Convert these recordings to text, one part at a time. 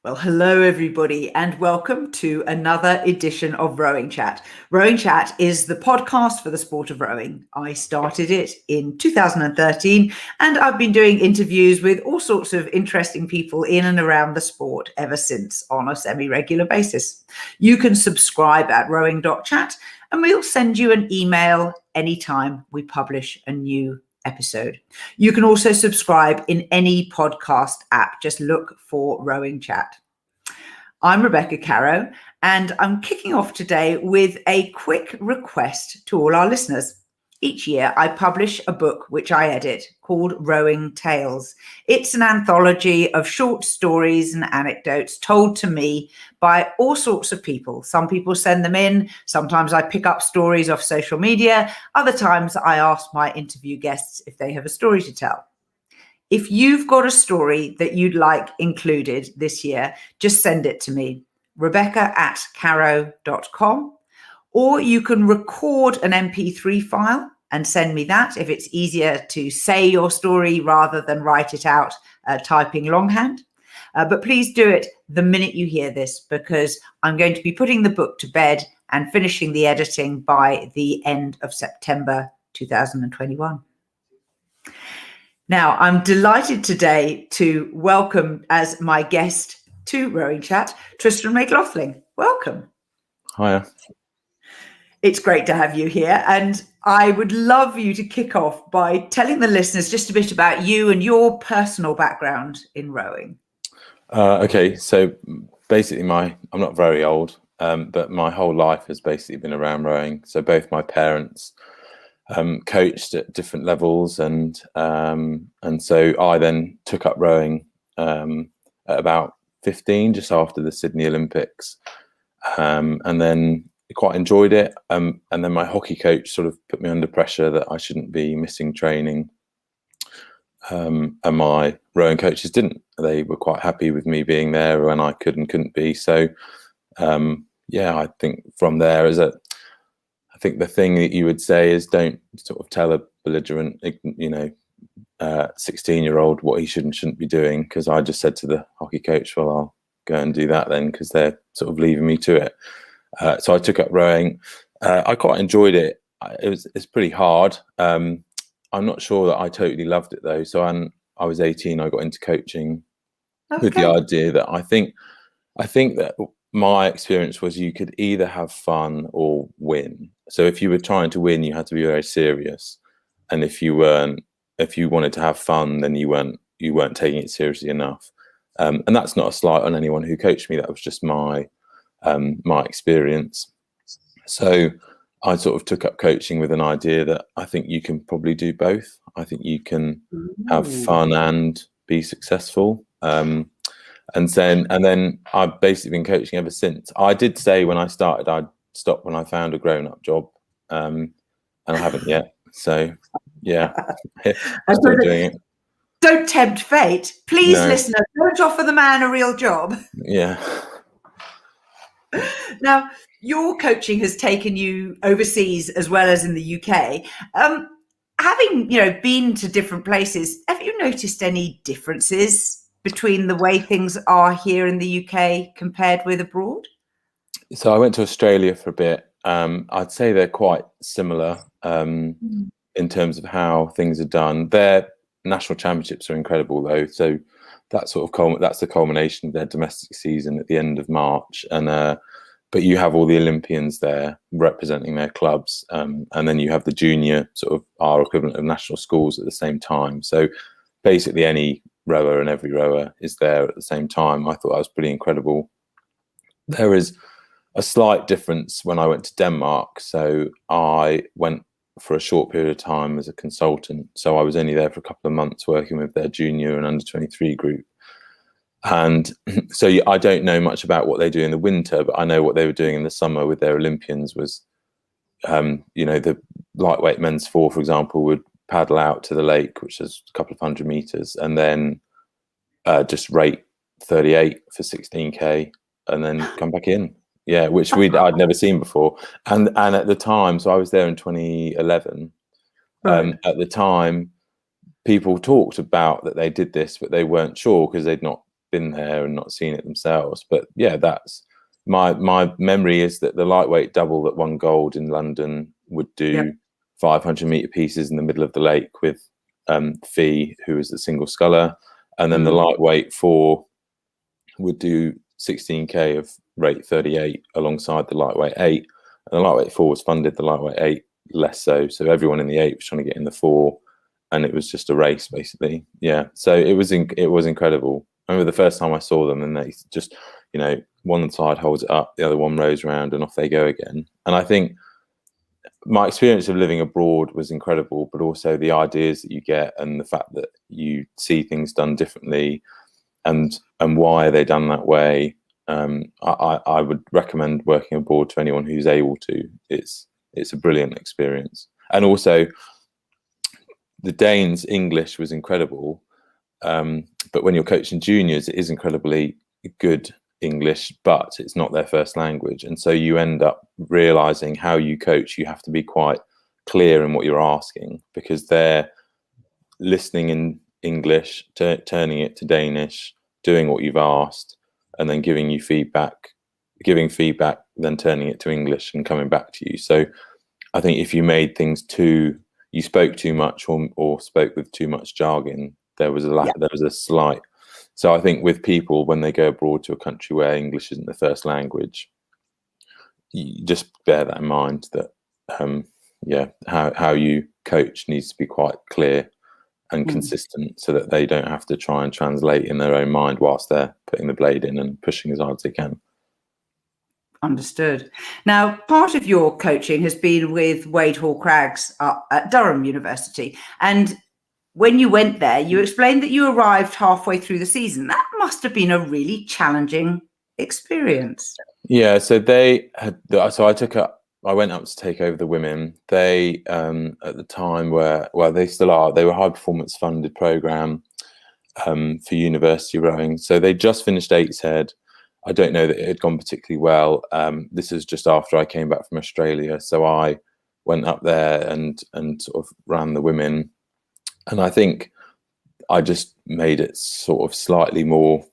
Well, hello, everybody, and welcome to another edition of Rowing Chat. Rowing Chat is the podcast for the sport of rowing. I started it in 2013, and I've been doing interviews with all sorts of interesting people in and around the sport ever since on a semi-regular basis. You can subscribe at rowing.chat, and we'll send you an email anytime we publish a new episode. You can also subscribe in any podcast app. Just look for Rowing Chat. I'm Rebecca Caro, and I'm kicking off today with a quick request to all our listeners. Each year I publish a book which I edit called Rowing Tales. It's an anthology of short stories and anecdotes told to me by all sorts of people. Some people send them in. Sometimes I pick up stories off social media. Other times I ask my interview guests if they have a story to tell. If you've got a story that you'd like included this year, just send it to me, rebecca@caro.com, or you can record an MP3 file and send me that if it's easier to say your story rather than write it out typing longhand. But please do it the minute you hear this, because I'm going to be putting the book to bed and finishing the editing by the end of September 2021. Now, I'm delighted today to welcome as my guest to Rowing Chat, Tristan Mayglothling. Welcome. Hiya. It's great to have you here. And I would love you to kick off by telling the listeners just a bit about you and your personal background in rowing. Okay, so basically I'm not very old, but my whole life has basically been around rowing. So both my parents coached at different levels, and so I then took up rowing at about 15, just after the Sydney Olympics, and then quite enjoyed it. And then my hockey coach sort of put me under pressure that I shouldn't be missing training, and my rowing coaches didn't. They were quite happy with me being there when I could and couldn't be. So I think from there I think the thing that you would say is don't sort of tell a belligerent, 16-year-old what he should and shouldn't be doing, because I just said to the hockey coach, well, I'll go and do that then, because they're sort of leaving me to it. So I took up rowing. I quite enjoyed it. It's pretty hard. I'm not sure that I totally loved it though. So I was 18, I got into coaching with the idea that I think that my experience was you could either have fun or win. So if you were trying to win, you had to be very serious, and if you wanted to have fun, then you weren't taking it seriously enough. And that's not a slight on anyone who coached me. That was just my experience. So I sort of took up coaching with an idea that I think you can probably do both. I think you can have fun and be successful. And then I've basically been coaching ever since. I did say when I started I'd stop when I found a grown-up job, and I haven't yet. So yeah, I'm still doing it. Don't tempt fate. Please, no. Listeners, don't offer the man a real job. Yeah. Now, your coaching has taken you overseas as well as in the UK. Having been to different places, have you noticed any differences between the way things are here in the UK compared with abroad? So I went to Australia for a bit. I'd say they're quite similar in terms of how things are done. Their national championships are incredible though. So that's the culmination of their domestic season at the end of March. And but you have all the Olympians there representing their clubs, and then you have the junior, sort of our equivalent of national schools at the same time. So basically any rower and every rower is there at the same time. I thought that was pretty incredible. There is a slight difference when I went to Denmark. So I went for a short period of time as a consultant. So I was only there for a couple of months working with their junior and under 23 group. And so I don't know much about what they do in the winter, but I know what they were doing in the summer with their Olympians was, the lightweight men's four, for example, would paddle out to the lake, which is a couple of 100 meters, and then just rate 38 for 16k and then come back in. Yeah, which I'd never seen before. And at the time, so I was there in 2011. Right. At the time, people talked about that they did this, but they weren't sure because they'd not been there and not seen it themselves. But yeah, that's my memory is that the lightweight double that won gold in London would do 500-meter pieces in the middle of the lake with Fee, who was the single sculler, and then the lightweight 4 would do 16k of rate 38 alongside the lightweight 8, and the lightweight 4 was funded, the lightweight 8 less so. So everyone in the 8 was trying to get in the 4, and it was just a race basically. Yeah, so it was incredible. I remember the first time I saw them, and they just, you know, one side holds it up, the other one rows around, and off they go again. And I think my experience of living abroad was incredible, but also the ideas that you get and the fact that you see things done differently, and why are they done that way. I would recommend working abroad to anyone who's able to. It's a brilliant experience. And also the Danes' English was incredible, but when you're coaching juniors, it is incredibly good English, but it's not their first language, and so you end up realizing how you coach, you have to be quite clear in what you're asking, because they're listening in English, turning it to Danish, doing what you've asked, and then giving feedback, then turning it to English and coming back to you. So I think if you made things you spoke too much or spoke with too much jargon, there was a slight. So I think with people, when they go abroad to a country where English isn't the first language, you just bear that in mind, that how you coach needs to be quite clear and consistent, so that they don't have to try and translate in their own mind whilst they're putting the blade in and pushing as hard as they can. Understood. Now, part of your coaching has been with Wade Hall-Craggs at Durham University, and when you went there, you explained that you arrived halfway through the season. That must have been a really challenging experience. Yeah, so I went up to take over the women. They at the time they still are. They were a high performance funded program for university rowing. So they just finished 8's Head. I don't know that it had gone particularly well. This is just after I came back from Australia, so I went up there and sort of ran the women. And I think I just made it sort of slightly more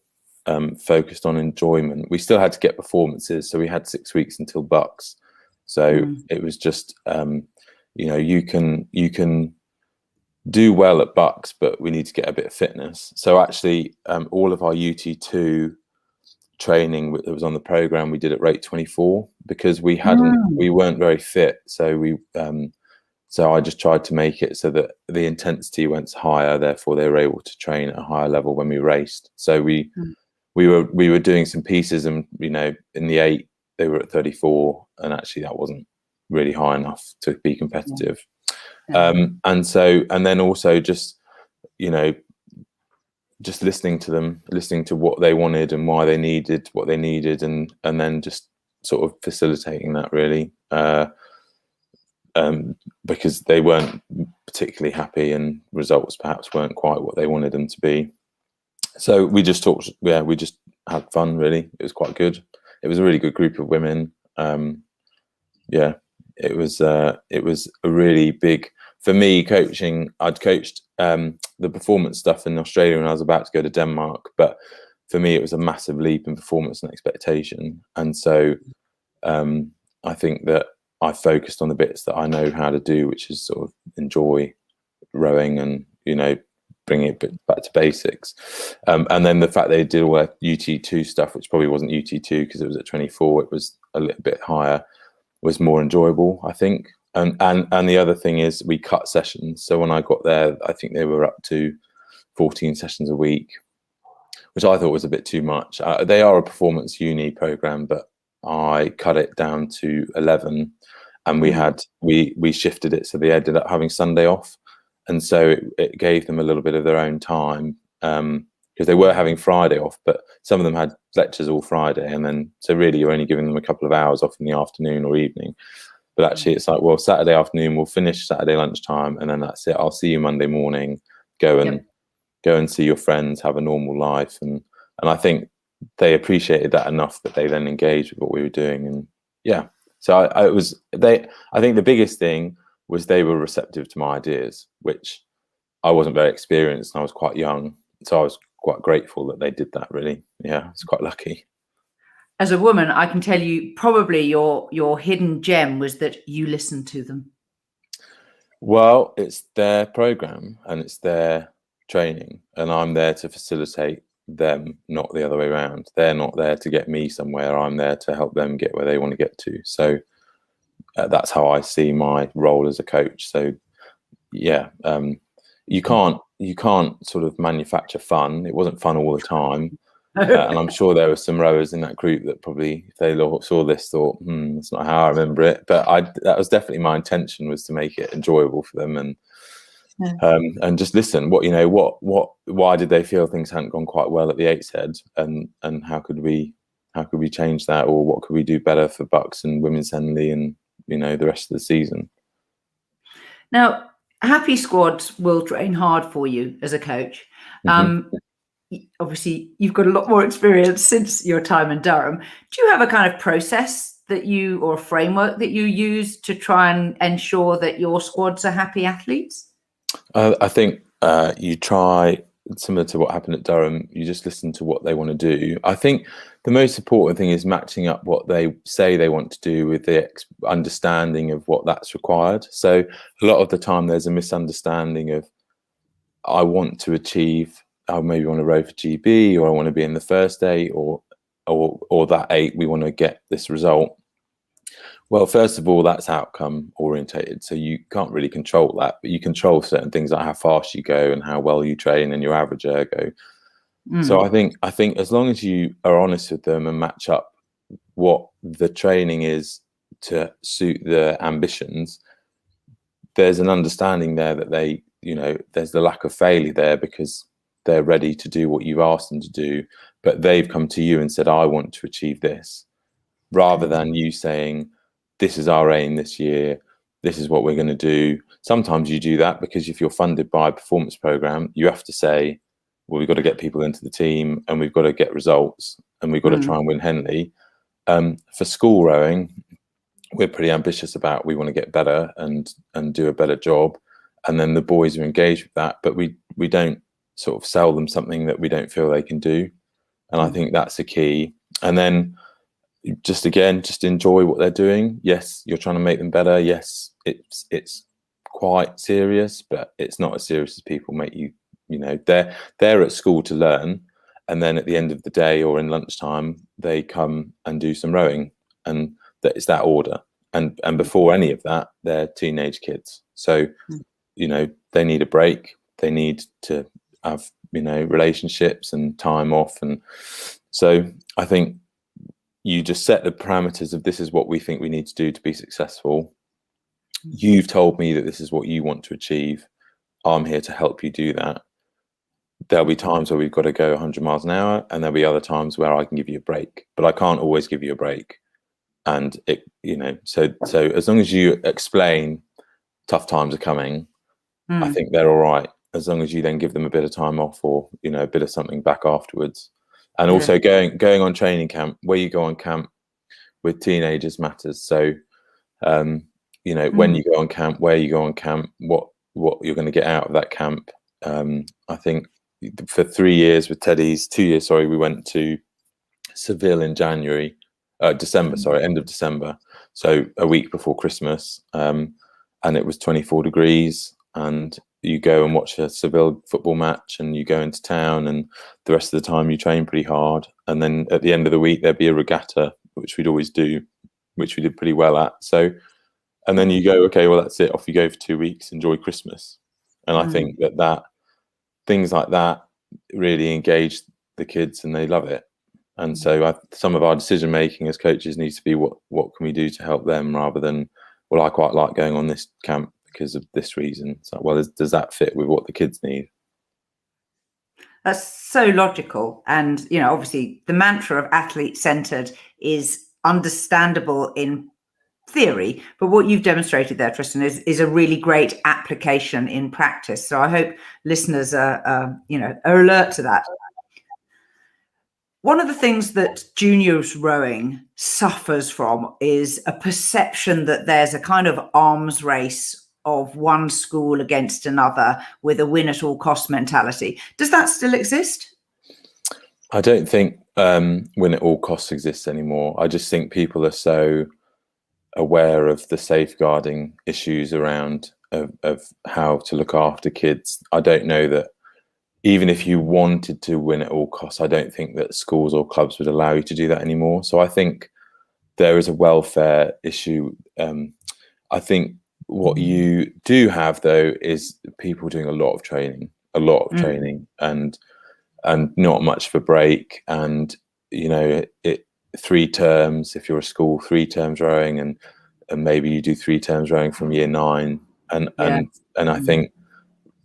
focused on enjoyment. We still had to get performances, so we had 6 weeks until BUCS. So it was just, you can do well at BUCS, but we need to get a bit of fitness. So actually, all of our UT2 training that was on the program, we did at rate 24, because we weren't very fit. So I just tried to make it so that the intensity went higher, therefore they were able to train at a higher level when we raced. So we were doing some pieces, and in the 8 they were at 34, and actually that wasn't really high enough to be competitive. And then also just listening to them, listening to what they wanted and why they needed what they needed, and then just sort of facilitating that really. Because they weren't particularly happy, and results perhaps weren't quite what they wanted them to be. So we just talked. Yeah, we just had fun. Really, it was quite good. It was a really good group of women. It was a really big, for me, coaching. I'd coached the performance stuff in Australia when I was about to go to Denmark, but for me it was a massive leap in performance and expectation. And so I think that I focused on the bits that I know how to do, which is sort of enjoy rowing and, bring it back to basics. And then the fact they did all that UT2 stuff, which probably wasn't UT2 because it was at 24, it was a little bit higher, was more enjoyable, I think. And the other thing is we cut sessions. So when I got there, I think they were up to 14 sessions a week, which I thought was a bit too much. They are a performance uni program, but I cut it down to 11, and we shifted it, so they ended up having Sunday off, and so it gave them a little bit of their own time, because they were having Friday off, but some of them had lectures all Friday, and then so really you're only giving them a couple of hours off in the afternoon or evening. But actually it's like, well, Saturday afternoon we'll finish Saturday lunchtime, and then that's it. I'll see you Monday morning. Go and see your friends, have a normal life, and I think they appreciated that enough that they then engaged with what we were doing. And so I think the biggest thing was they were receptive to my ideas, which I wasn't very experienced and I was quite young, so I was quite grateful that they did that, really. Yeah, it's quite lucky. As a woman, I can tell you probably your hidden gem was that you listened to them. Well, it's their program and it's their training, and I'm there to facilitate them, not the other way around. They're not there to get me somewhere. I'm there to help them get where they want to get to. So that's how I see my role as a coach. So yeah, you can't sort of manufacture fun. It wasn't fun all the time. And I'm sure there were some rowers in that group that probably, if they saw this, thought, that's not how I remember it. But that was definitely my intention, was to make it enjoyable for them, and just listen. Why did they feel things hadn't gone quite well at the Eights Head, and how could we change that, or what could we do better for BUCS and Women's Henley and the rest of the season? Now, happy squads will train hard for you as a coach. Obviously, you've got a lot more experience since your time in Durham. Do you have a kind of process or a framework that you use to try and ensure that your squads are happy athletes? I think you try, similar to what happened at Durham, you just listen to what they want to do. I think the most important thing is matching up what they say they want to do with the understanding of what that's required. So a lot of the time there's a misunderstanding of, I want to achieve, I maybe want to row for GB, or I want to be in the first 8, or that 8, we want to get this result. Well, first of all, that's outcome orientated, so you can't really control that, but you control certain things like how fast you go and how well you train and your average ergo. So I think as long as you are honest with them and match up what the training is to suit their ambitions, there's an understanding there that they, there's the lack of failure there, because they're ready to do what you've asked them to do, but they've come to you and said, I want to achieve this, rather than you saying, this is our aim this year, this is what we're going to do. Sometimes you do that because if you're funded by a performance program, you have to say, well, we've got to get people into the team and we've got to get results and we've got to try and win Henley. For school rowing, we're pretty ambitious about, we want to get better and do a better job. And then the boys are engaged with that, but we don't sort of sell them something that we don't feel they can do. And I think that's the key. And then just enjoy what they're doing. Yes, you're trying to make them better. Yes, it's quite serious, but it's not as serious as people make you. They're at school to learn, and then at the end of the day or in lunchtime, they come and do some rowing, and it's that order. And before any of that, they're teenage kids. So, they need a break. They need to have, relationships and time off. And so I think you just set the parameters of, this is what we think we need to do to be successful. You've told me that this is what you want to achieve. I'm here to help you do that. There'll be times where we've got to go 100 miles an hour, and there'll be other times where I can give you a break, but I can't always give you a break. And so as long as you explain tough times are coming, I think they're all right, as long as you then give them a bit of time off, or a bit of something back afterwards. And also going on training camp, where you go on camp with teenagers matters. So when you go on camp, where you go on camp, what you're going to get out of that camp. I think for 3 years with Teddy's, 2 years, sorry, we went to Seville in December, end of December. So a week before Christmas, and it was 24 degrees, and you go and watch a Seville football match, and you go into town, and the rest of the time you train pretty hard. And then at the end of the week, there'd be a regatta, which we'd always do, which we did pretty well at. So, and then you go, okay, well, that's it. Off you go for 2 weeks, enjoy Christmas. And I think that things like that really engage the kids, and they love it. And so some of our decision making as coaches needs to be, what can we do to help them, rather than, well, I quite like going on this camp because of this reason. So, well, does that fit with what the kids need? That's so logical. And, obviously the mantra of athlete-centered is understandable in theory, but what you've demonstrated there, Tristan, is a really great application in practice. So I hope listeners are alert to that. One of the things that juniors rowing suffers from is a perception that there's a kind of arms race of one school against another with a win at all cost mentality. Does that still exist? I don't think win at all costs exists anymore. I just think people are so aware of the safeguarding issues around of how to look after kids. I don't know that even if you wanted to win at all costs, I don't think that schools or clubs would allow you to do that anymore. So I think there is a welfare issue. I think what you do have though is people doing a lot of training, and not much for break. And you know, it 3 terms if you're a school, 3 terms rowing, and maybe you do 3 terms rowing from year 9. And I think,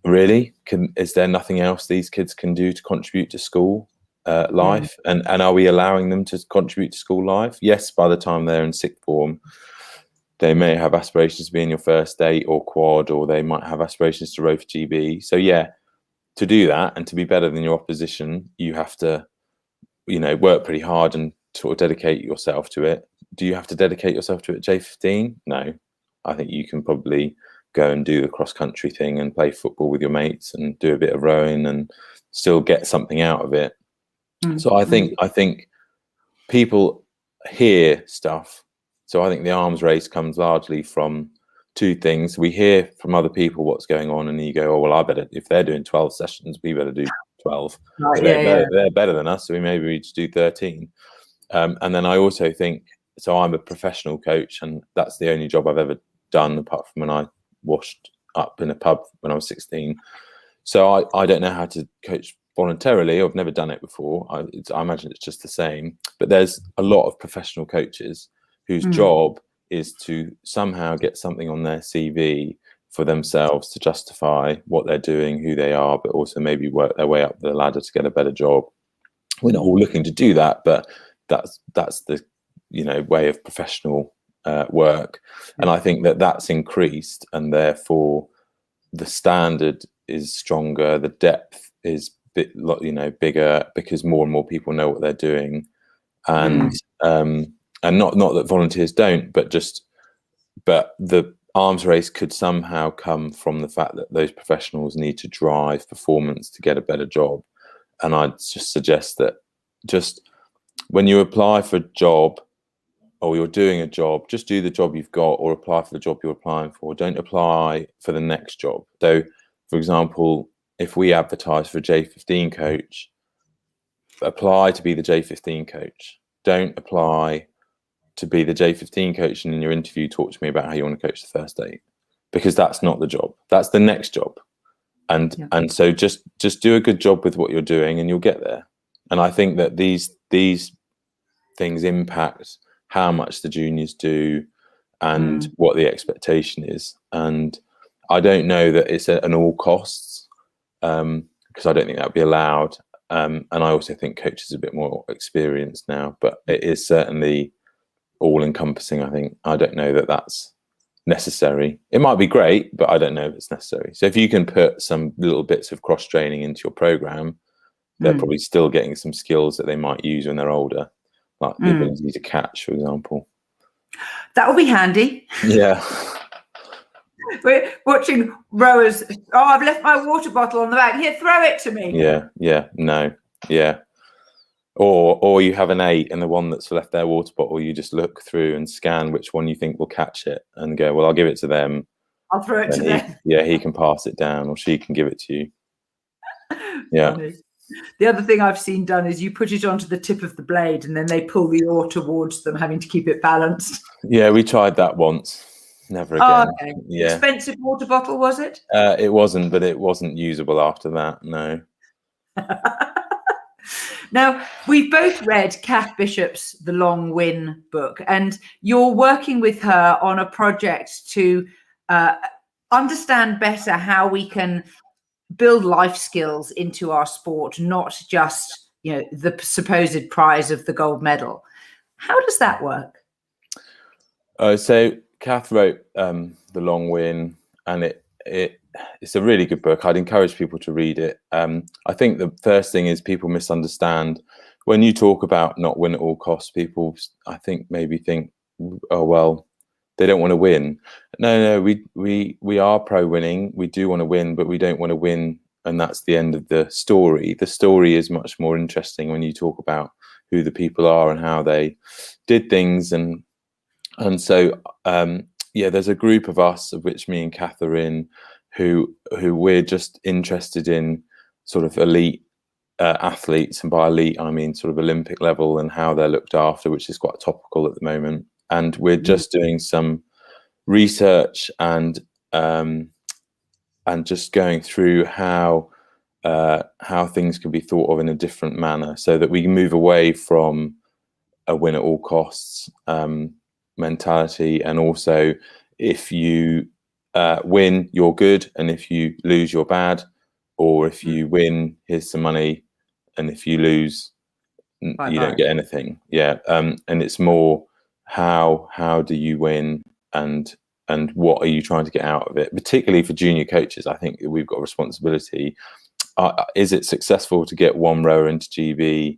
really, is there nothing else these kids can do to contribute to school life? And are we allowing them to contribute to school life? Yes, by the time they're in sixth form, they may have aspirations to be in your first state or quad, or they might have aspirations to row for GB. So yeah, to do that and to be better than your opposition, you have to, you know, work pretty hard and sort of dedicate yourself to it. Do you have to dedicate yourself to it at J15? No. I think you can probably go and do the cross country thing and play football with your mates and do a bit of rowing and still get something out of it. So I think people hear stuff. So I think the arms race comes largely from 2 things. We hear from other people what's going on, and you go, oh well, I better, if they're doing 12 sessions, we better do 12. Right, So they're better than us, so maybe we just do 13. And then I also think, so I'm a professional coach, and that's the only job I've ever done apart from when I washed up in a pub when I was 16. So I don't know how to coach voluntarily. I've never done it before. I imagine it's just the same. But there's a lot of professional coaches whose job is to somehow get something on their CV for themselves to justify what they're doing, who they are, but also maybe work their way up the ladder to get a better job. We're not all looking to do that, but that's the, you know, way of professional work. And I think that that's increased, and therefore the standard is stronger, the depth is bigger, because more and more people know what they're doing. And not that volunteers don't, but the arms race could somehow come from the fact that those professionals need to drive performance to get a better job. And I'd just suggest that just when you apply for a job, or you're doing a job, just do the job you've got, or apply for the job you're applying for. Don't apply for the next job. So, for example, if we advertise for a J15 coach, apply to be the J15 coach. Don't apply to be the J15 coach and in your interview talk to me about how you want to coach the first 8, because that's not the job. That's the next job. And so just do a good job with what you're doing, and you'll get there. And I think that these things impact how much the juniors do and what the expectation is. And I don't know that it's an all costs, because I don't think that would be allowed. And I also think coaches are a bit more experienced now, but it is certainly all encompassing. I think, I don't know that that's necessary. It might be great, but I don't know if it's necessary. So if you can put some little bits of cross training into your program, they're probably still getting some skills that they might use when they're older, like the ability to catch, for example. That will be handy. Yeah. We're watching rowers. Oh, I've left my water bottle on the back. Here, throw it to me. Yeah. Or you have an 8, and the one that's left their water bottle, you just look through and scan which one you think will catch it, and go, well, I'll give it to them. I'll throw it to them. Yeah, he can pass it down, or she can give it to you. Yeah. Funny. The other thing I've seen done is you put it onto the tip of the blade, and then they pull the oar towards them, having to keep it balanced. Yeah, we tried that once. Never again. Oh, okay. Yeah. Expensive water bottle, was it? It wasn't, but it wasn't usable after that. No. Now, we've both read Cath Bishop's The Long Win book, and you're working with her on a project to understand better how we can build life skills into our sport, not just, you know, the supposed prize of the gold medal. How does that work? So Cath wrote The Long Win, and it's a really good book. I'd encourage people to read it. I think the first thing is people misunderstand when you talk about not win at all costs. People, I think, maybe think, oh well, they don't want to win. No, we are pro winning. We do want to win, but we don't want to win and that's the end of the story. The story is much more interesting when you talk about who the people are and how they did things. And so there's a group of us, of which me and Cath are in, who we're just interested in sort of elite athletes, and by elite I mean sort of Olympic level, and how they're looked after, which is quite topical at the moment. And we're just doing some research and just going through how things can be thought of in a different manner, so that we can move away from a win at all costs mentality, and also if you win, you're good, and if you lose, you're bad, or if you win, here's some money, and if you lose, you don't get anything. And it's more how do you win, and what are you trying to get out of it, particularly for junior coaches. I think we've got a responsibility. Is it successful to get one rower into GB,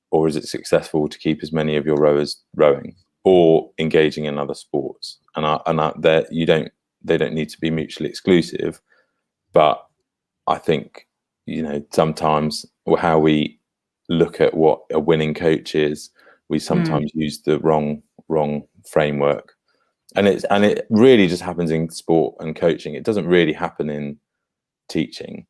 or is it successful to keep as many of your rowers rowing or engaging in other sports? They don't need to be mutually exclusive, but I think, sometimes how we look at what a winning coach is, we sometimes use the wrong framework, and it really just happens in sport and coaching. It doesn't really happen in teaching.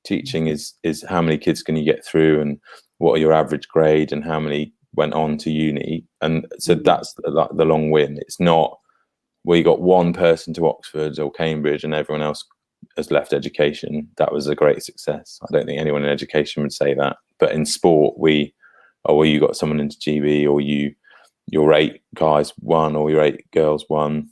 Teaching is how many kids can you get through, and what are your average grade, and how many went on to uni, and so that's the long win. It's not where you got one person to Oxford or Cambridge and everyone else has left education. That was a great success. I don't think anyone in education would say that, but in sport, you got someone into GB, or your 8 guys won, or your 8 girls won,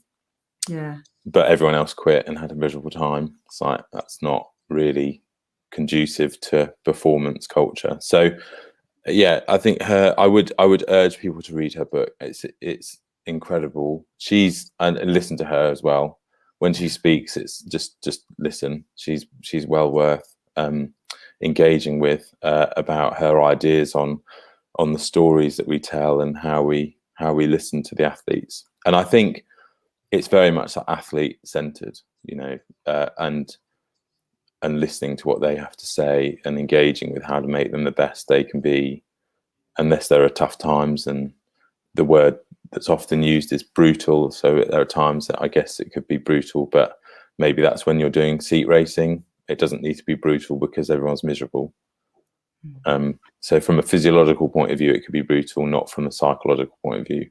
but everyone else quit and had a miserable time. It's like, that's not really conducive to performance culture. So I think I would urge people to read her book. It's incredible. And listen to her as well when she speaks. It's just listen. She's well worth engaging with, about her ideas on the stories that we tell, and how we listen to the athletes. And I think it's very much athlete centered, and listening to what they have to say, and engaging with how to make them the best they can be, unless there are tough times. And the word that's often used is brutal. So there are times that I guess it could be brutal, but maybe that's when you're doing seat racing. It doesn't need to be brutal because everyone's miserable. So from a physiological point of view, it could be brutal, not from a psychological point of view.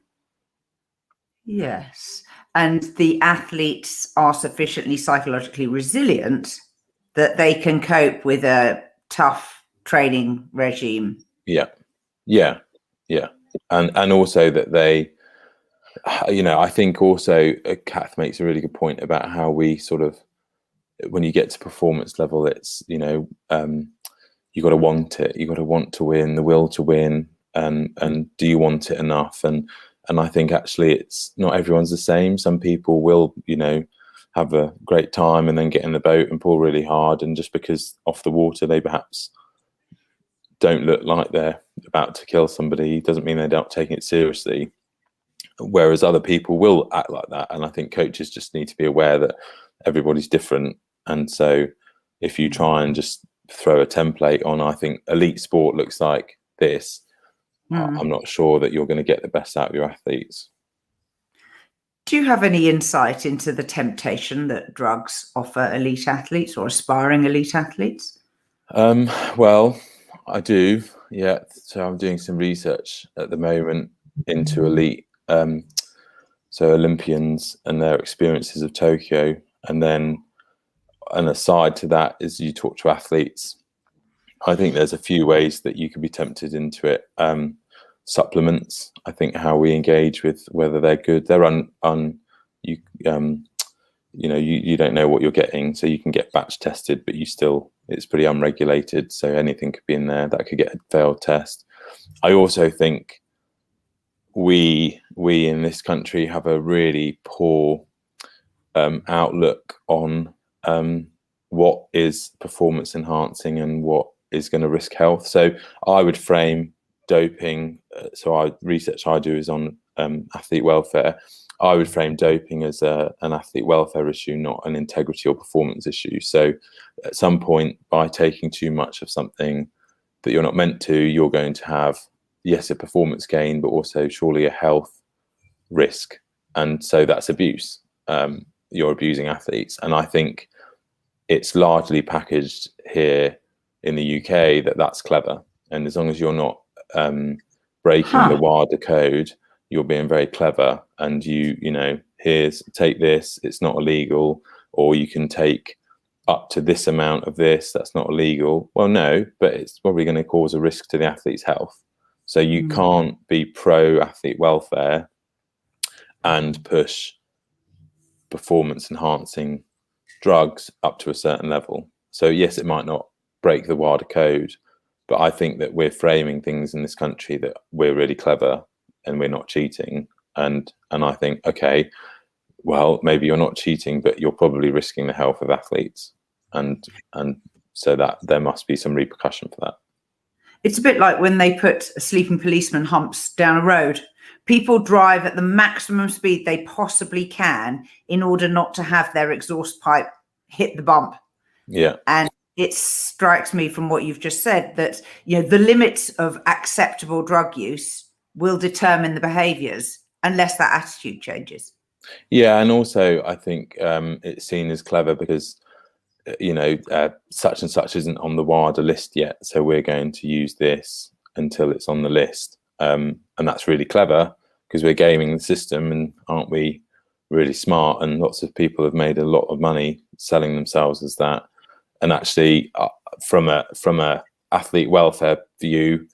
Yes. And the athletes are sufficiently psychologically resilient that they can cope with a tough training regime. Yeah. And also that they, I think also Cath makes a really good point about how we sort of, when you get to performance level, it's, you got to want it. You got to want to win, the will to win, and do you want it enough? And I think actually it's not everyone's the same. Some people will, have a great time and then get in the boat and pull really hard, and just because off the water they perhaps don't look like they're about to kill somebody doesn't mean they're not taking it seriously. Whereas other people will act like that. And I think coaches just need to be aware that everybody's different. And so if you try and just throw a template on, I think elite sport looks like this, I'm not sure that you're going to get the best out of your athletes. Do you have any insight into the temptation that drugs offer elite athletes or aspiring elite athletes? Well, I do, yeah. So I'm doing some research at the moment into elite, so Olympians and their experiences of Tokyo. And then an aside to that is, you talk to athletes, I think there's a few ways that you could be tempted into it. Supplements, I think how we engage with whether they're good, they're you don't know what you're getting, so you can get batch tested, but it's pretty unregulated, so anything could be in there that could get a failed test. I also think we in this country have a really poor outlook on what is performance enhancing and what is going to risk health. So I would frame doping, research I do is on athlete welfare. I would frame doping as an athlete welfare issue, not an integrity or performance issue. So at some point, by taking too much of something that you're not meant to, you're going to have, yes, a performance gain, but also surely a health risk. And so that's abuse. You're abusing athletes. And I think it's largely packaged here in the UK that's clever. And as long as you're not breaking the WADA code, you're being very clever, and you know, take this, it's not illegal, or you can take up to this amount of this, that's not illegal. Well, no, but it's probably going to cause a risk to the athlete's health. So you can't be pro athlete welfare and push performance enhancing drugs up to a certain level. So yes, it might not break the WADA code, but I think that we're framing things in this country that we're really clever and we're not cheating. And I think, okay, well, maybe you're not cheating, but you're probably risking the health of athletes. And so that there must be some repercussion for that. It's a bit like when they put sleeping policeman humps down a road. People drive at the maximum speed they possibly can in order not to have their exhaust pipe hit the bump. Yeah. And it strikes me from what you've just said that, you know, the limits of acceptable drug use will determine the behaviours unless that attitude changes. Yeah, and also I think it's seen as clever because, you know, such and such isn't on the WADA list yet, so we're going to use this until it's on the list. And that's really clever because we're gaming the system, and aren't we really smart? And lots of people have made a lot of money selling themselves as that. And actually, from a athlete welfare view,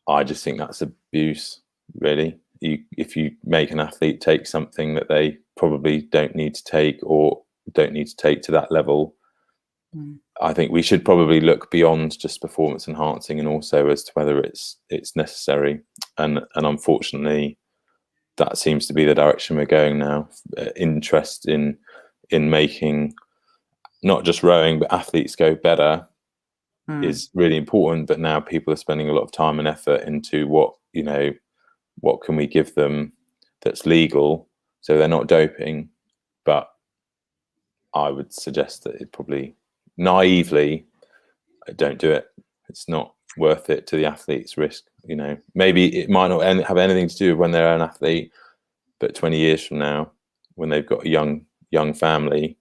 I just think that's abuse, really. If you make an athlete take something that they probably don't need to take, or don't need to take to that level, I think we should probably look beyond just performance enhancing, and also as to whether it's necessary. And unfortunately, that seems to be the direction we're going now. Interest in making not just rowing but athletes go better is really important. But now people are spending a lot of time and effort into what can we give them that's legal, so they're not doping. But I would suggest that it probably, naively, don't do it. It's not worth it to the athlete's risk. You know, maybe it might not have anything to do with when they're an athlete, but 20 years from now, when they've got a young family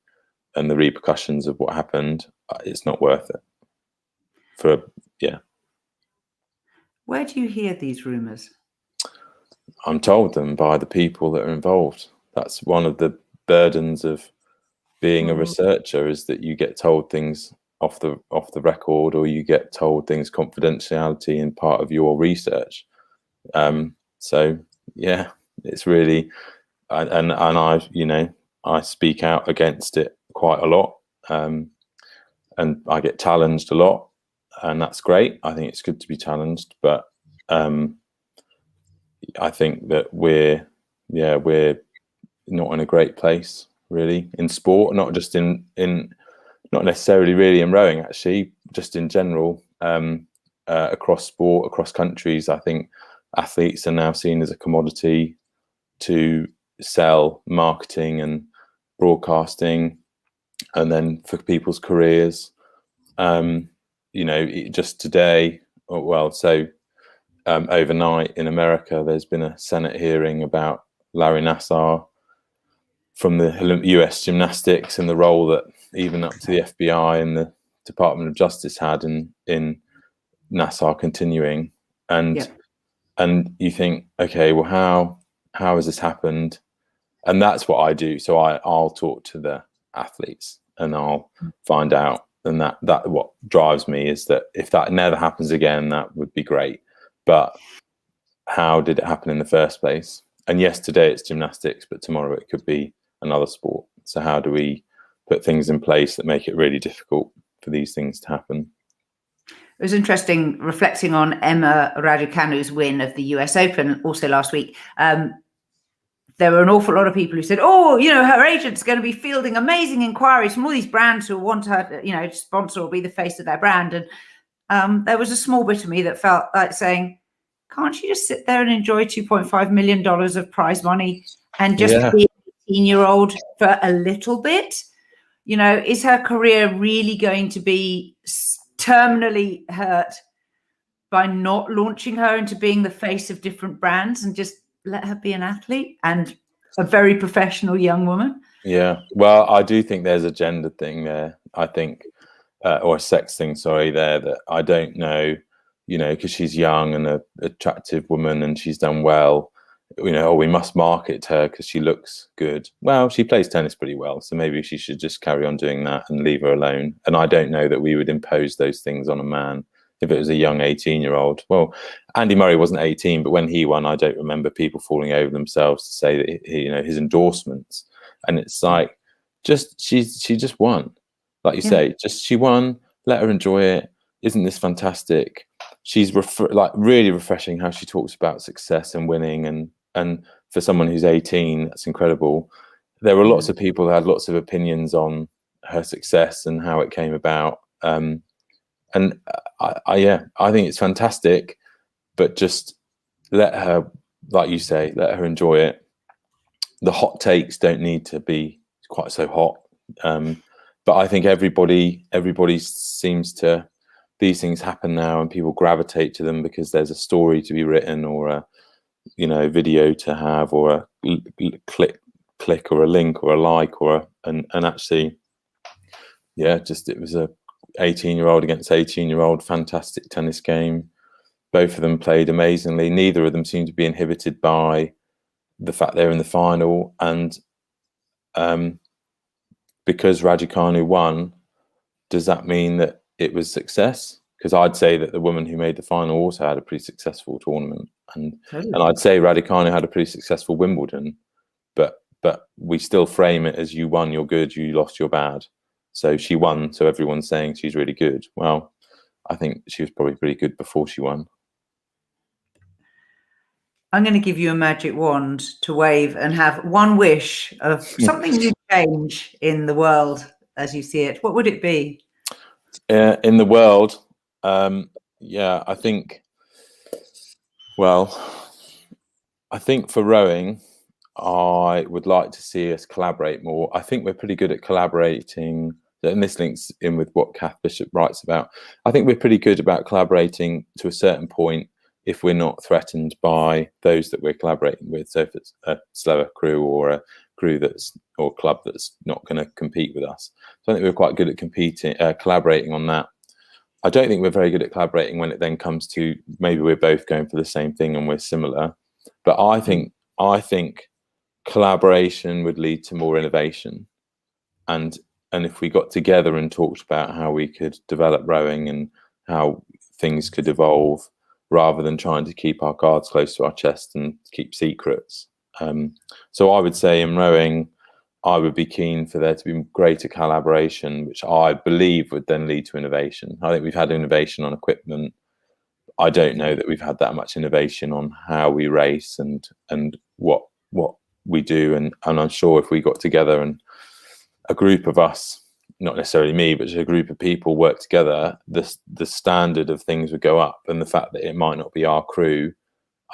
and the repercussions of what happened, it's not worth it. Where do you hear these rumours? I'm told them by the people that are involved. That's one of the burdens of being a researcher, is that you get told things off the record, or you get told things confidentiality in part of your research. So yeah, it's really, and I speak out against it quite a lot, and I get challenged a lot, and that's great. I think it's good to be challenged, but I think that we're not in a great place, really, in sport, not just in not necessarily really in rowing, actually, just in general, across sport, across countries. I think athletes are now seen as a commodity to sell, marketing and broadcasting, and then for people's careers. Just today, overnight in America, there's been a Senate hearing about Larry Nassar from the US Gymnastics, and the role that even up to the FBI and the Department of Justice had in Nassar continuing. And you think, okay, well, how has this happened? And that's what I do. So I'll talk to the athletes and I'll find out. And that what drives me is that if that never happens again, that would be great. But how did it happen in the first place? And yes, today it's gymnastics, but tomorrow it could be another sport. So how do we put things in place that make it really difficult for these things to happen? It was interesting reflecting on Emma Raducanu's win of the US Open also last week. There were an awful lot of people who said, her agent's going to be fielding amazing inquiries from all these brands who want her to, sponsor or be the face of their brand. And there was a small bit of me that felt like saying, can't she just sit there and enjoy $2.5 million of prize money and just Yeah. be an 18-year-old for a little bit? You know, is her career really going to be terminally hurt by not launching her into being the face of different brands and just let her be an athlete and a very professional young woman? Yeah. Well, I do think there's a gender thing there. I think, or a sex thing, sorry, there, that I don't know, you know, because she's young and an attractive woman and she's done well, you know, oh, we must market her because she looks good. Well, she plays tennis pretty well, so maybe she should just carry on doing that and leave her alone. And I don't know that we would impose those things on a man if it was a young 18-year-old. Well, Andy Murray wasn't 18, but when he won, I don't remember people falling over themselves to say that he, you know, his endorsements. And it's like, she just won, like you say, just she won. Let her enjoy it. Isn't this fantastic? She's like really refreshing how she talks about success and winning, and for someone who's 18, that's incredible. There were lots of people who had lots of opinions on her success and how it came about. And I think it's fantastic, but just let her, like you say, let her enjoy it. The hot takes don't need to be quite so hot. But I think everybody seems to, these things happen now and people gravitate to them because there's a story to be written or a, you know, video to have or a click or a link or a like or and actually, yeah, just it was a 18-year-old against 18-year-old, fantastic tennis game. Both of them played amazingly. Neither of them seemed to be inhibited by the fact they're in the final, and because Raducanu won, does that mean that it was success? Because I'd say that the woman who made the final also had a pretty successful tournament, and I'd say Raducanu had a pretty successful Wimbledon, but we still frame it as you won, you're good, you lost, you're bad. So she won, so everyone's saying she's really good. Well, I think she was probably pretty good before she won. I'm going to give you a magic wand to wave and have one wish of something you change in the world as you see it. What would it be? In the world, yeah, I think for rowing, I would like to see us collaborate more. I think we're pretty good at collaborating, and this links in with what Cath Bishop writes about. I think we're pretty good about collaborating to a certain point if we're not threatened by those that we're collaborating with. So if it's a slower crew or a crew or club that's not going to compete with us. So I think we're quite good at collaborating on that. I don't think we're very good at collaborating when it then comes to maybe we're both going for the same thing and we're similar. But I think collaboration would lead to more innovation. And if we got together and talked about how we could develop rowing and how things could evolve, rather than trying to keep our cards close to our chest and keep secrets. So I would say in rowing, I would be keen for there to be greater collaboration, which I believe would then lead to innovation. I think we've had innovation on equipment. I don't know that we've had that much innovation on how we race and what we do. And I'm sure if we got together and a group of us, not necessarily me, but just a group of people work together, the standard of things would go up. And the fact that it might not be our crew,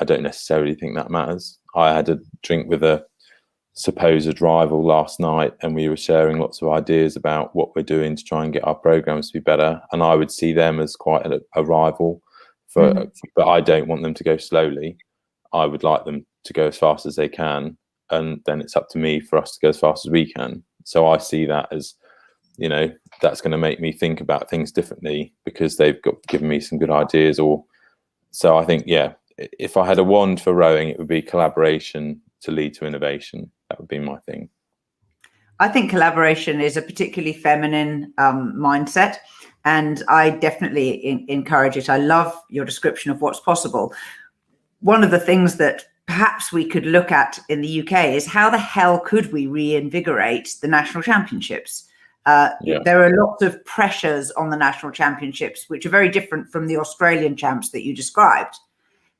I don't necessarily think that matters. I had a drink with a supposed rival last night, and we were sharing lots of ideas about what we're doing to try and get our programs to be better. And I would see them as quite a rival, but I don't want them to go slowly. I would like them to go as fast as they can, and then it's up to me for us to go as fast as we can. So I see that as, you know, that's going to make me think about things differently because they've given me some good ideas. Or so I think, yeah, if I had a wand for rowing, it would be collaboration to lead to innovation. That would be my thing. I think collaboration is a particularly feminine mindset, and I definitely encourage it. I love your description of what's possible. One of the things that perhaps we could look at in the UK is how the hell could we reinvigorate the national championships? There are lots of pressures on the national championships, which are very different from the Australian champs that you described.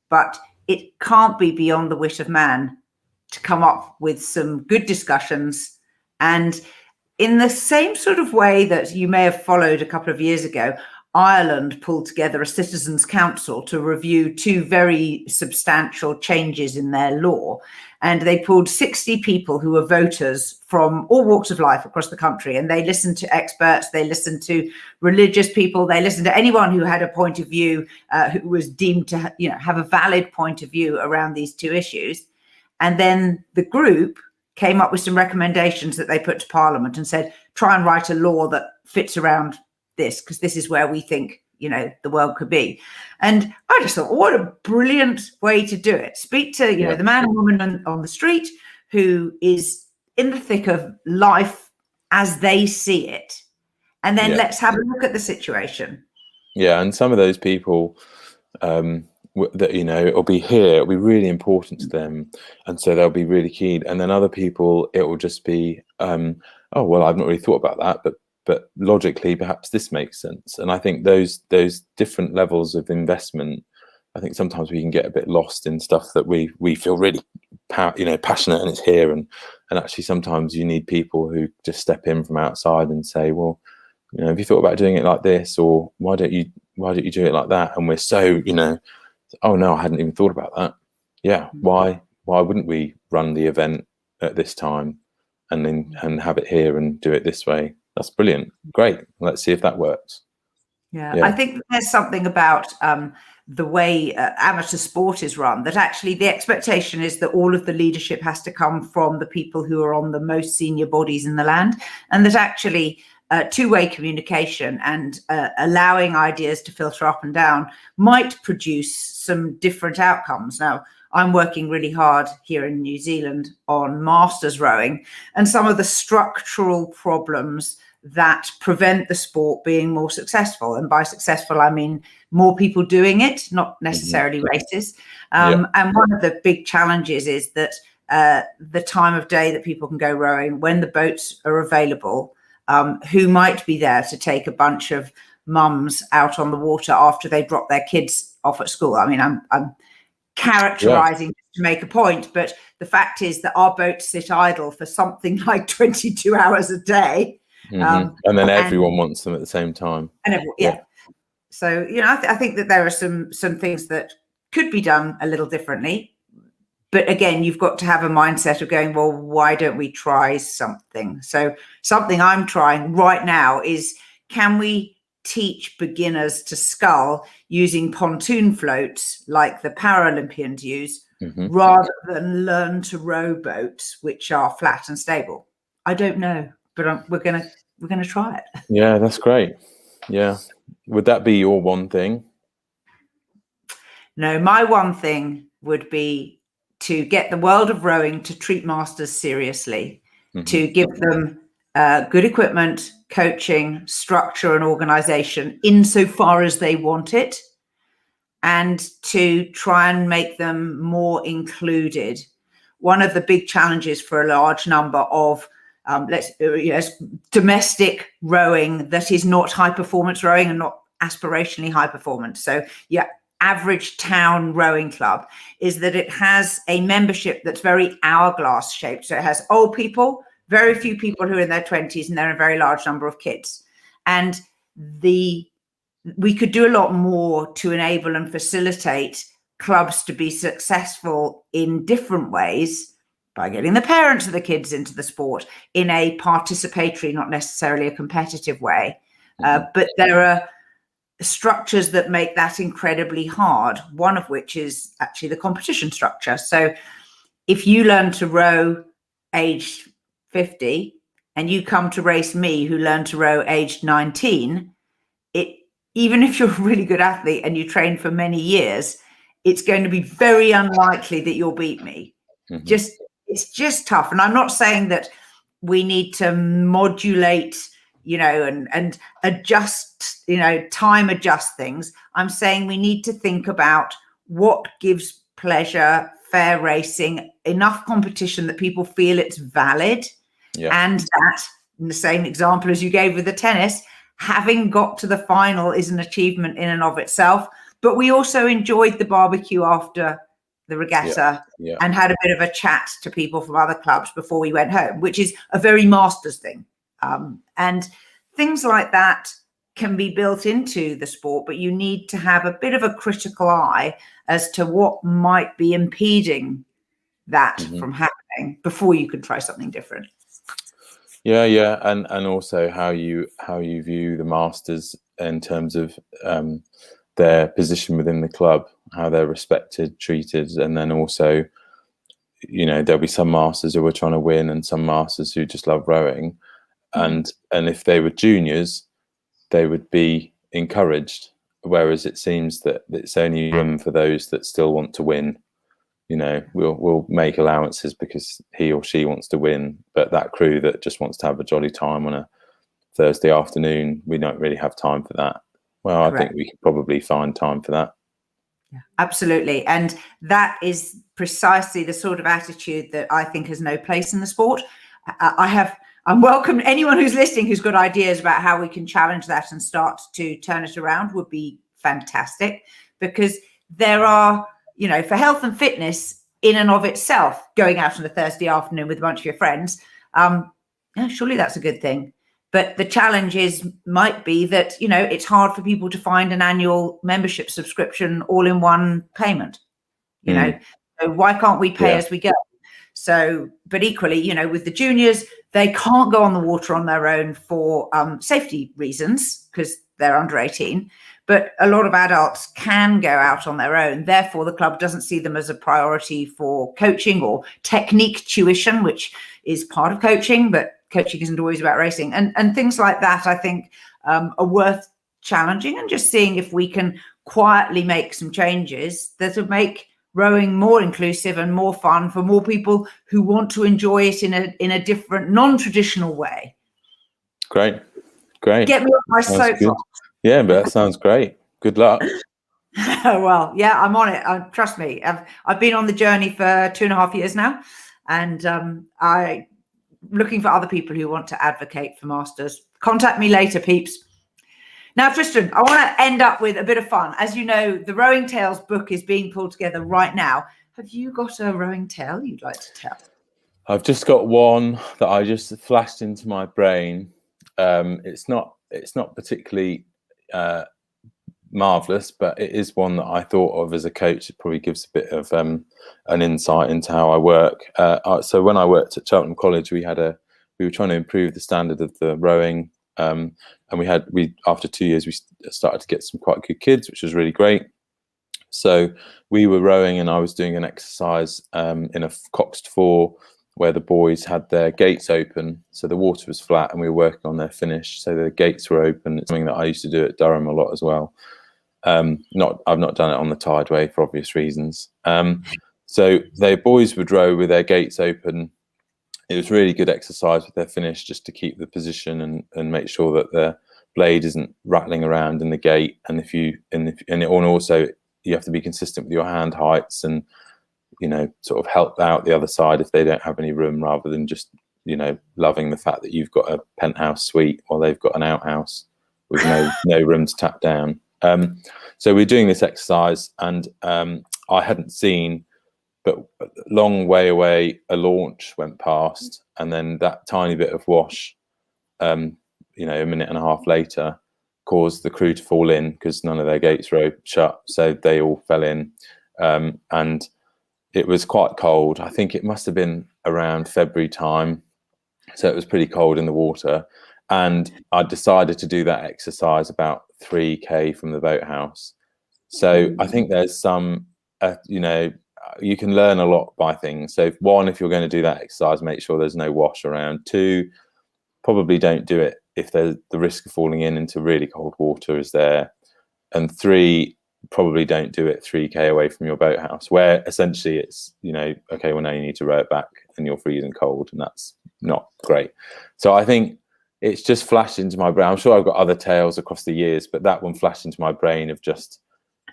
But it can't be beyond the wit of man to come up with some good discussions. And in the same sort of way that you may have followed a couple of years ago, Ireland pulled together a citizens' council to review 2 very substantial changes in their law. And they pulled 60 people who were voters from all walks of life across the country. And they listened to experts, they listened to religious people, they listened to anyone who had a point of view, who was deemed to have a valid point of view around these 2 issues. And then the group came up with some recommendations that they put to Parliament and said, try and write a law that fits around this, because this is where we think the world could be. And I just thought, what a brilliant way to do it. Speak to the man or woman on the street who is in the thick of life as they see it, and then let's have a look at the situation. And some of those people that it'll be here, it'll be really important to them, and so they'll be really keen. And then other people, it will just be oh well, I've not really thought about that, but logically perhaps this makes sense. And I think those different levels of investment, I think sometimes we can get a bit lost in stuff that we feel really passionate and it's here, and actually sometimes you need people who just step in from outside and say, well, have you thought about doing it like this, or why don't you do it like that? And we're so oh no, I hadn't even thought about that. Why wouldn't we run the event at this time and have it here and do it this way? That's brilliant. Great. Let's see if that works. I think there's something about the way amateur sport is run, that actually the expectation is that all of the leadership has to come from the people who are on the most senior bodies in the land, and that actually two-way communication and allowing ideas to filter up and down might produce some different outcomes. Now, I'm working really hard here in New Zealand on masters rowing, and some of the structural problems that prevent the sport being more successful. And by successful, I mean more people doing it, not necessarily races. And one of the big challenges is that the time of day that people can go rowing, when the boats are available, who might be there to take a bunch of mums out on the water after they drop their kids off at school. I mean, I'm characterizing to make a point, but the fact is that our boats sit idle for something like 22 hours a day. And then everyone wants them at the same time. And everyone, So, I think that there are some things that could be done a little differently. But again, you've got to have a mindset of going, well, why don't we try something? So something I'm trying right now is, can we teach beginners to scull using pontoon floats like the Paralympians use, rather than learn to row boats, which are flat and stable? I don't know, but we're gonna try it. Yeah, that's great. Yeah, would that be your one thing? No, my one thing would be to get the world of rowing to treat masters seriously, to give them good equipment, coaching, structure, and organization insofar as they want it, and to try and make them more included. One of the big challenges for a large number of domestic rowing that is not high performance rowing and not aspirationally high performance. So average town rowing club is that it has a membership that's very hourglass shaped. So it has old people, very few people who are in their 20s, and there are a very large number of kids. And we could do a lot more to enable and facilitate clubs to be successful in different ways, by getting the parents of the kids into the sport in a participatory, not necessarily a competitive way. But there are structures that make that incredibly hard, one of which is actually the competition structure. So if you learn to row aged 50 and you come to race me who learned to row aged 19, even if you're a really good athlete and you train for many years, it's going to be very unlikely that you'll beat me. It's just tough. And I'm not saying that we need to modulate, and adjust, time adjust things. I'm saying we need to think about what gives pleasure, fair racing, enough competition that people feel it's valid. And that, in the same example as you gave with the tennis, having got to the final is an achievement in and of itself. But we also enjoyed the barbecue after the regatta and had a bit of a chat to people from other clubs before we went home, which is a very masters thing. And things like that can be built into the sport, but you need to have a bit of a critical eye as to what might be impeding that from happening before you can try something different. Yeah, and also how you view the masters in terms of their position within the club, how they're respected, treated, and then also, you know, there'll be some masters who are trying to win and some masters who just love rowing, and if they were juniors, they would be encouraged, whereas it seems that it's only room for those that still want to win. You know, we'll make allowances because he or she wants to win, but that crew that just wants to have a jolly time on a Thursday afternoon, we don't really have time for that. Well, correct. I think we could probably find time for that. Yeah, absolutely. And that is precisely the sort of attitude that I think has no place in the sport. I'm welcome. Anyone who's listening who's got ideas about how we can challenge that and start to turn it around would be fantastic, because there are, you know, for health and fitness in and of itself, going out on a Thursday afternoon with a bunch of your friends, surely that's a good thing. But the challenge might be that, you know, it's hard for people to find an annual membership subscription all in one payment. You know, so why can't we pay as we go? So, but equally, you know, with the juniors, they can't go on the water on their own for safety reasons because they're under 18. But a lot of adults can go out on their own. Therefore, the club doesn't see them as a priority for coaching or technique tuition, which is part of coaching, but coaching isn't always about racing. And things like that, I think, are worth challenging and just seeing if we can quietly make some changes that will make rowing more inclusive and more fun for more people who want to enjoy it in a different, non-traditional way. Great. Get me off my soapbox. Yeah, but that sounds great. Good luck. Well, yeah, I'm on it. Trust me. I've been on the journey for 2.5 years now, and I'm looking for other people who want to advocate for masters. Contact me later, peeps. Now, Tristan, I want to end up with a bit of fun. As you know, the Rowing Tales book is being pulled together right now. Have you got a rowing tale you'd like to tell? I've just got one that I just flashed into my brain. It's not particularly marvelous, but it is one that I thought of as a coach. It probably gives a bit of an insight into how I work. So when I worked at Cheltenham College, we were trying to improve the standard of the rowing. And after 2 years, we started to get some quite good kids, which was really great. So we were rowing, and I was doing an exercise in a coxed 4 where the boys had their gates open. So the water was flat and we were working on their finish. So the gates were open. It's something that I used to do at Durham a lot as well. I've not done it on the tideway for obvious reasons. So the boys would row with their gates open. It was really good exercise with their finish, just to keep the position and make sure that the blade isn't rattling around in the gate. And also you have to be consistent with your hand heights and, you know, sort of help out the other side if they don't have any room, rather than just, you know, loving the fact that you've got a penthouse suite while they've got an outhouse with no room to tap down. So we're doing this exercise, and I hadn't seen, but a long way away, a launch went past, and then that tiny bit of wash, you know, a minute and a half later, caused the crew to fall in because none of their gates were shut. So they all fell in, and it was quite cold. I think it must have been around February time. So it was pretty cold in the water. And I decided to do that exercise about 3K from the boathouse. So I think there's some, you know, you can learn a lot by things. So one, if you're going to do that exercise, make sure there's no wash around. 2, probably don't do it if the risk of falling into really cold water is there. And 3, probably don't do it 3K away from your boathouse, where essentially it's, you know, okay, well, now you need to row it back and you're freezing cold, and that's not great. So I think it's just flashed into my brain. I'm sure I've got other tales across the years, but that one flashed into my brain of just,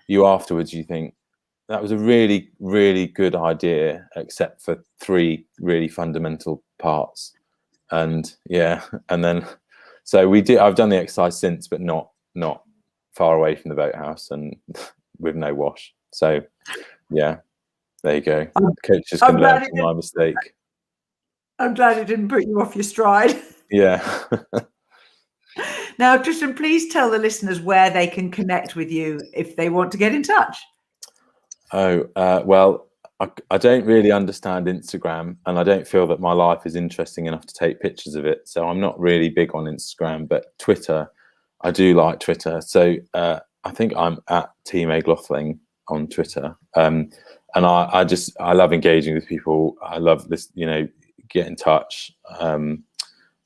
you afterwards, you think that was a really, really good idea, except for 3 really fundamental parts. And yeah, and then, so I've done the exercise since, but not far away from the boathouse and with no wash. So yeah, there you go. Coaches can learn from my mistake. I'm glad it didn't put you off your stride. Yeah. Now, Tristan, please tell the listeners where they can connect with you if they want to get in touch. Well, I don't really understand Instagram, and I don't feel that my life is interesting enough to take pictures of it. So I'm not really big on Instagram, but Twitter, I do like Twitter. So I think I'm at T Mayglothling on Twitter. And I love engaging with people. I love this, get in touch.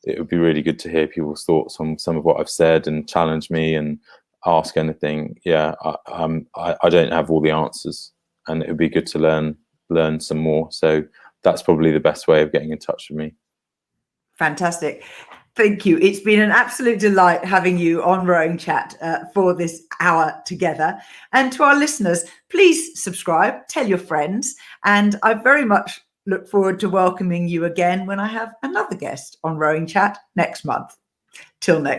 It would be really good to hear people's thoughts on some of what I've said and challenge me and ask anything. Yeah, I don't have all the answers, and it would be good to learn some more. So that's probably the best way of getting in touch with me. Fantastic. Thank you. It's been an absolute delight having you on Rowing Chat for this hour together. And to our listeners, please subscribe, tell your friends, and I very much look forward to welcoming you again when I have another guest on Rowing Chat next month. Till next